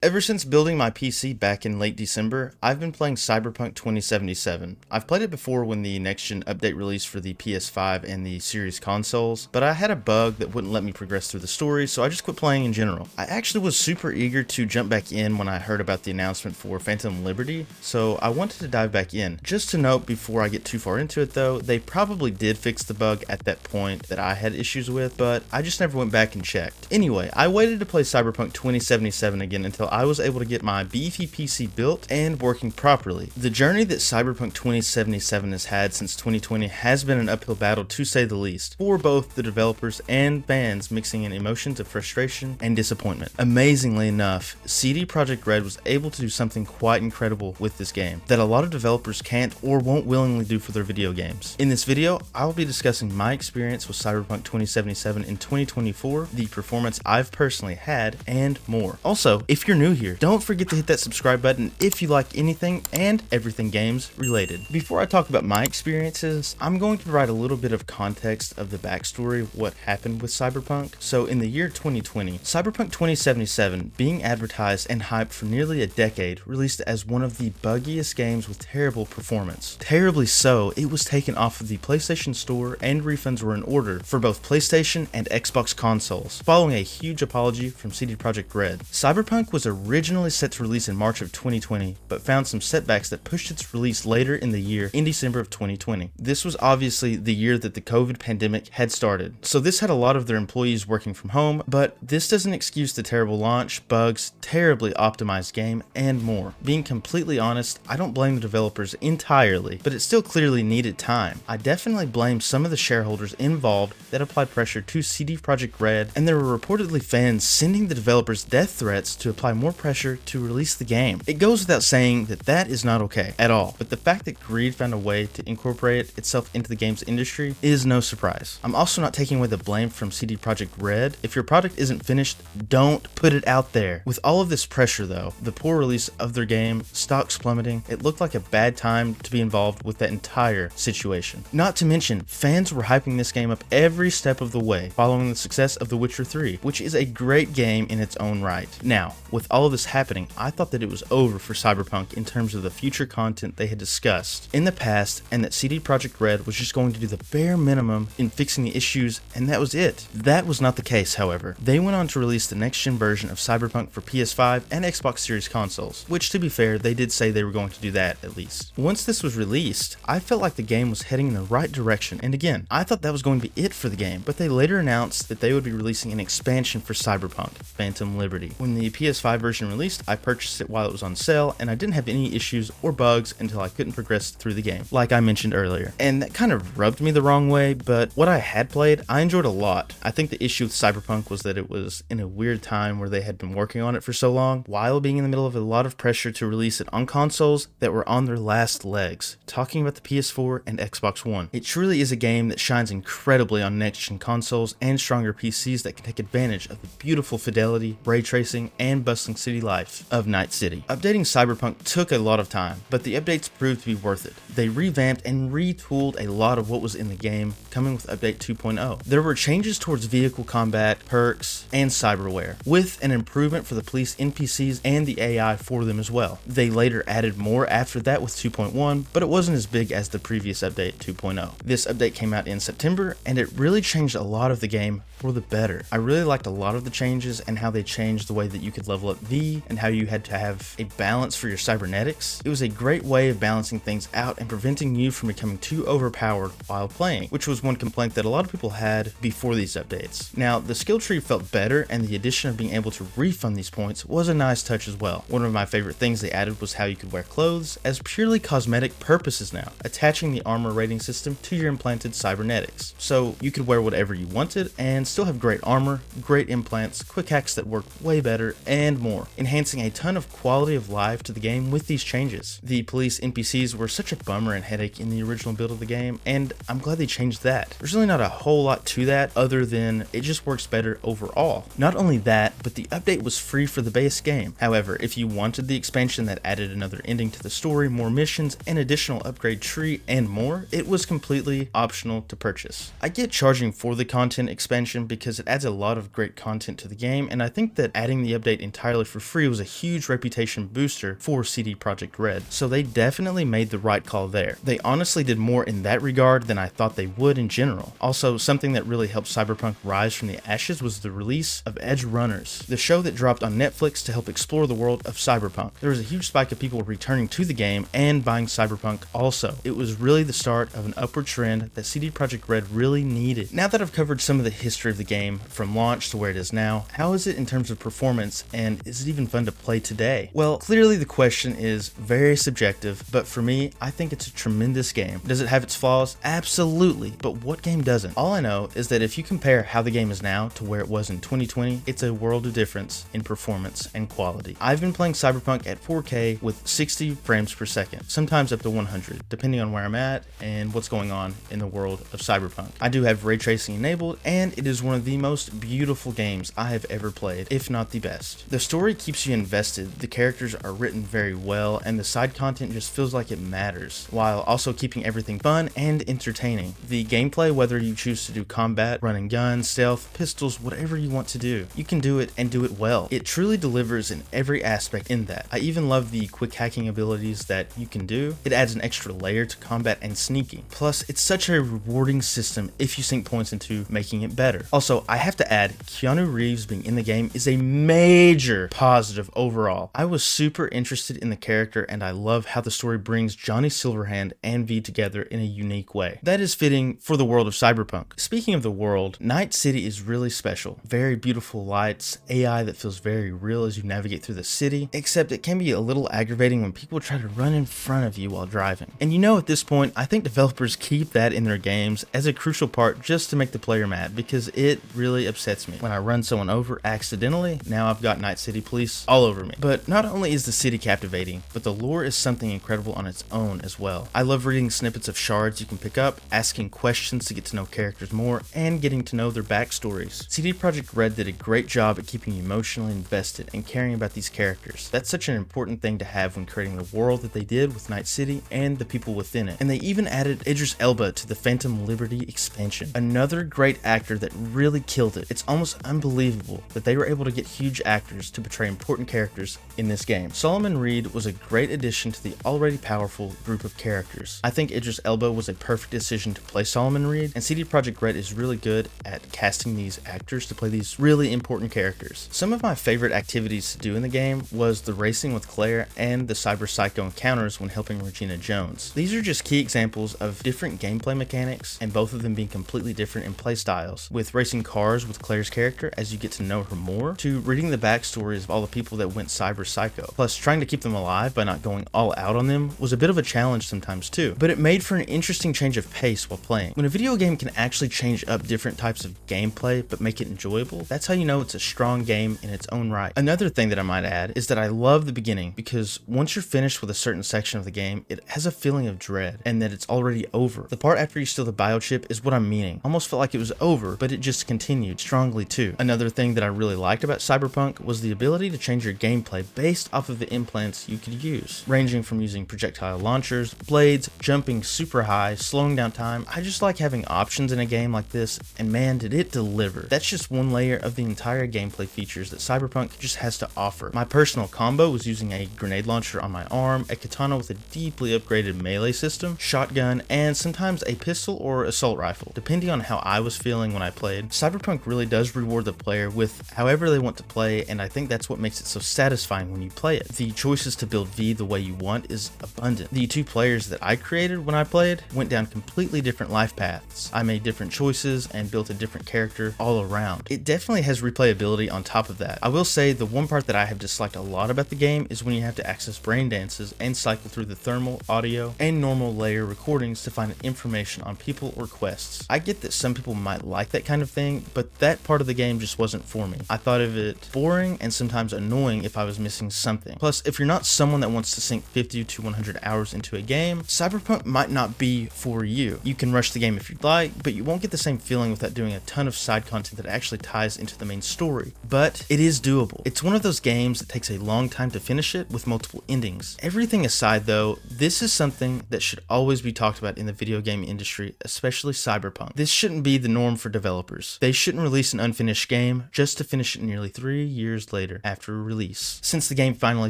Ever since building my PC back in late December, I've been playing Cyberpunk 2077. I've played it before when the next-gen update released for the PS5 and the series consoles, but I had a bug that wouldn't let me progress through the story, so I just quit playing in general. I actually was super eager to jump back in when I heard about the announcement for Phantom Liberty, so I wanted to dive back in. Just to note before I get too far into it though, they probably did fix the bug at that point that I had issues with, but I just never went back and checked. Anyway, I waited to play Cyberpunk 2077 again until I was able to get my beefy PC built and working properly. The journey that Cyberpunk 2077 has had since 2020 has been an uphill battle to say the least, for both the developers and fans, mixing in emotions of frustration and disappointment. Amazingly enough, CD Projekt Red was able to do something quite incredible with this game that a lot of developers can't or won't willingly do for their video games. In this video, I'll be discussing my experience with Cyberpunk 2077 in 2024, the performance I've personally had, and more. Also, if you're new here, don't forget to hit that subscribe button if you like anything and everything games related. Before I talk about my experiences, I'm going to provide a little bit of context of the backstory of what happened with Cyberpunk. So in the year 2020, Cyberpunk 2077, being advertised and hyped for nearly a decade, released as one of the buggiest games with terrible performance. Terribly so, it was taken off of the PlayStation Store and refunds were in order for both PlayStation and Xbox consoles, following a huge apology from CD Projekt Red. Cyberpunk was originally set to release in March of 2020, but found some setbacks that pushed its release later in the year in December of 2020. This was obviously the year that the COVID pandemic had started, so this had a lot of their employees working from home, but this doesn't excuse the terrible launch, bugs, terribly optimized game, and more. Being completely honest, I don't blame the developers entirely, but it still clearly needed time. I definitely blame some of the shareholders involved that applied pressure to CD Projekt Red, and there were reportedly fans sending the developers death threats to apply more pressure to release the game. It goes without saying that that is not okay at all, but the fact that greed found a way to incorporate itself into the game's industry is no surprise. I'm also not taking away the blame from CD Projekt Red. If your product isn't finished, don't put it out there. With all of this pressure though, the poor release of their game, stocks plummeting, it looked like a bad time to be involved with that entire situation. Not to mention, fans were hyping this game up every step of the way, following the success of The Witcher 3, which is a great game in its own right. Now, with all of this happening, I thought that it was over for Cyberpunk in terms of the future content they had discussed in the past, and that CD Projekt Red was just going to do the bare minimum in fixing the issues, and that was it. That was not the case, however. They went on to release the next-gen version of Cyberpunk for PS5 and Xbox Series consoles, which, to be fair, they did say they were going to do that at least. Once this was released, I felt like the game was heading in the right direction, and again, I thought that was going to be it for the game, but they later announced that they would be releasing an expansion for Cyberpunk, Phantom Liberty. When the PS5 version released, I purchased it while it was on sale, and I didn't have any issues or bugs until I couldn't progress through the game, like I mentioned earlier. And that kind of rubbed me the wrong way, but what I had played, I enjoyed a lot. I think the issue with Cyberpunk was that it was in a weird time where they had been working on it for so long, while being in the middle of a lot of pressure to release it on consoles that were on their last legs. Talking about the PS4 and Xbox One, it truly is a game that shines incredibly on next-gen consoles and stronger PCs that can take advantage of the beautiful fidelity, ray tracing, and bustling city life of Night City. Updating Cyberpunk took a lot of time, but the updates proved to be worth it. They revamped and retooled a lot of what was in the game, coming with Update 2.0. There were changes towards vehicle combat, perks, and cyberware, with an improvement for the police NPCs and the AI for them as well. They later added more after that with 2.1, but it wasn't as big as the previous update 2.0. This update came out in September, and it really changed a lot of the game for the better. I really liked a lot of the changes and how they changed the way that you could level up V and how you had to have a balance for your cybernetics. It was a great way of balancing things out and preventing you from becoming too overpowered while playing, which was one complaint that a lot of people had before these updates. Now, the skill tree felt better, and the addition of being able to refund these points was a nice touch as well. One of my favorite things they added was how you could wear clothes as purely cosmetic purposes now, attaching the armor rating system to your implanted cybernetics. So you could wear whatever you wanted and still have great armor, great implants, quick hacks that work way better, and more, enhancing a ton of quality of life to the game with these changes. The police NPCs were such a bummer and headache in the original build of the game, and I'm glad they changed that. There's really not a whole lot to that other than it just works better overall. Not only that, but the update was free for the base game. However, if you wanted the expansion that added another ending to the story, more missions, an additional upgrade tree, and more, it was completely optional to purchase. I get charging for the content expansion reputation because it adds a lot of great content to the game, and I think that adding the update entirely for free was a huge reputation booster for CD Projekt Red, so they definitely made the right call there. They honestly did more in that regard than I thought they would in general. Also, something that really helped Cyberpunk rise from the ashes was the release of Edge Runners, the show that dropped on Netflix to help explore the world of Cyberpunk. There was a huge spike of people returning to the game and buying Cyberpunk also. It was really the start of an upward trend that CD Projekt Red really needed. Now that I've covered some of the history of the game from launch to where it is now, how is it in terms of performance, and is it even fun to play today? Well, clearly the question is very subjective, but for me, I think it's a tremendous game. Does it have its flaws? Absolutely, but what game doesn't? All I know is that if you compare how the game is now to where it was in 2020, it's a world of difference in performance and quality. I've been playing Cyberpunk at 4K with 60 frames per second, sometimes up to 100, depending on where I'm at and what's going on in the world of Cyberpunk. I do have ray tracing enabled, and it is one of the most beautiful games I have ever played, if not the best. The story keeps you invested, the characters are written very well, and the side content just feels like it matters, while also keeping everything fun and entertaining. The gameplay, whether you choose to do combat, running guns, stealth, pistols, whatever you want to do, you can do it and do it well. It truly delivers in every aspect in that. I even love the quick hacking abilities that you can do. It adds an extra layer to combat and sneaking. Plus, it's such a rewarding system if you sink points into making it better. Also, I have to add, Keanu Reeves being in the game is a major positive overall. I was super interested in the character, and I love how the story brings Johnny Silverhand and V together in a unique way. That is fitting for the world of Cyberpunk. Speaking of the world, Night City is really special. Very beautiful lights, AI that feels very real as you navigate through the city, except it can be a little aggravating when people try to run in front of you while driving. And you know, at this point, I think developers keep that in their games as a crucial part just to make the player mad, because it really upsets me. When I run someone over accidentally, now I've got Night City police all over me. But not only is the city captivating, but the lore is something incredible on its own as well. I love reading snippets of shards you can pick up, asking questions to get to know characters more, and getting to know their backstories. CD Projekt Red did a great job at keeping you emotionally invested and caring about these characters. That's such an important thing to have when creating the world that they did with Night City and the people within it. And they even added Idris Elba to the Phantom Liberty expansion. Another great actor that really killed it. It's almost unbelievable that they were able to get huge actors to portray important characters in this game. Solomon Reed was a great addition to the already powerful group of characters. I think Idris Elba was a perfect decision to play Solomon Reed, and CD Projekt Red is really good at casting these actors to play these really important characters. Some of my favorite activities to do in the game was the racing with Claire and the Cyber Psycho encounters when helping Regina Jones. These are just key examples of different gameplay mechanics, and both of them being completely different in play styles, with racing cars with Claire's character as you get to know her more, to reading the backstories of all the people that went Cyber Psycho. Plus, trying to keep them alive by not going all out on them was a bit of a challenge sometimes too, but it made for an interesting change of pace while playing. When a video game can actually change up different types of gameplay but make it enjoyable, that's how you know it's a strong game in its own right. Another thing that I might add is that I love the beginning, because once you're finished with a certain section of the game, it has a feeling of dread and that it's already over. The part after you steal the biochip is what I'm meaning. Almost felt like it was over, but it just continued strongly too. Another thing that I really liked about Cyberpunk was the ability to change your gameplay based off of the implants you could use, ranging from using projectile launchers, blades, jumping super high, slowing down time. I just like having options in a game like this, and man, did it deliver. That's just one layer of the entire gameplay features that Cyberpunk just has to offer. My personal combo was using a grenade launcher on my arm, a katana with a deeply upgraded melee system, shotgun, and sometimes a pistol or assault rifle, depending on how I was feeling when I played. Cyberpunk really does reward the player with however they want to play, and I think that's what makes it so satisfying when you play it. The choices to build V the way you want is abundant. The two players that I created when I played went down completely different life paths. I made different choices and built a different character all around. It definitely has replayability on top of that. I will say the one part that I have disliked a lot about the game is when you have to access brain dances and cycle through the thermal, audio, and normal layer recordings to find information on people or quests. I get that some people might like that kind of thing, but that part of the game just wasn't for me. I thought of it boring and sometimes annoying if I was missing something. Plus, if you're not someone that wants to sink 50 to 100 hours into a game, Cyberpunk might not be for you. You can rush the game if you'd like, but you won't get the same feeling without doing a ton of side content that actually ties into the main story. But it is doable. It's one of those games that takes a long time to finish it with multiple endings. Everything aside though, this is something that should always be talked about in the video game industry, especially Cyberpunk. This shouldn't be the norm for developers. developers. They shouldn't release an unfinished game just to finish it nearly 3 years later after release. Since the game finally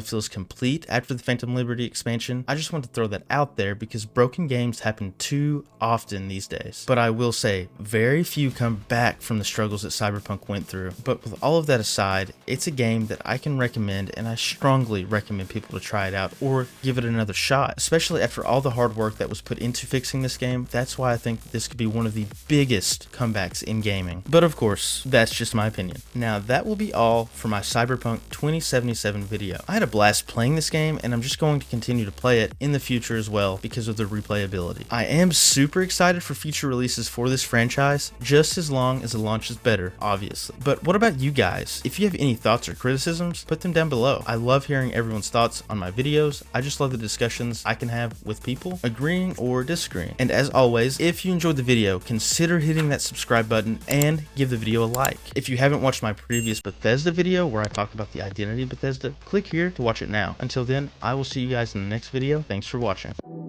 feels complete after the Phantom Liberty expansion, I just want to throw that out there because broken games happen too often these days. But I will say, very few come back from the struggles that Cyberpunk went through. But with all of that aside, it's a game that I can recommend, and I strongly recommend people to try it out or give it another shot, especially after all the hard work that was put into fixing this game. That's why I think that this could be one of the biggest comebacks in gaming. But of course, that's just my opinion. Now that will be all for my Cyberpunk 2077 video. I had a blast playing this game, and I'm just going to continue to play it in the future as well because of the replayability. I am super excited for future releases for this franchise, just as long as the launch is better, obviously. But what about you guys? If you have any thoughts or criticisms, put them down below. I love hearing everyone's thoughts on my videos. I just love the discussions I can have with people, agreeing or disagreeing. And as always, if you enjoyed the video, consider hitting that subscribe button and give the video a like. If you haven't watched my previous Bethesda video where I talked about the identity of Bethesda, click here to watch it now. Until then, I will see you guys in the next video. Thanks for watching.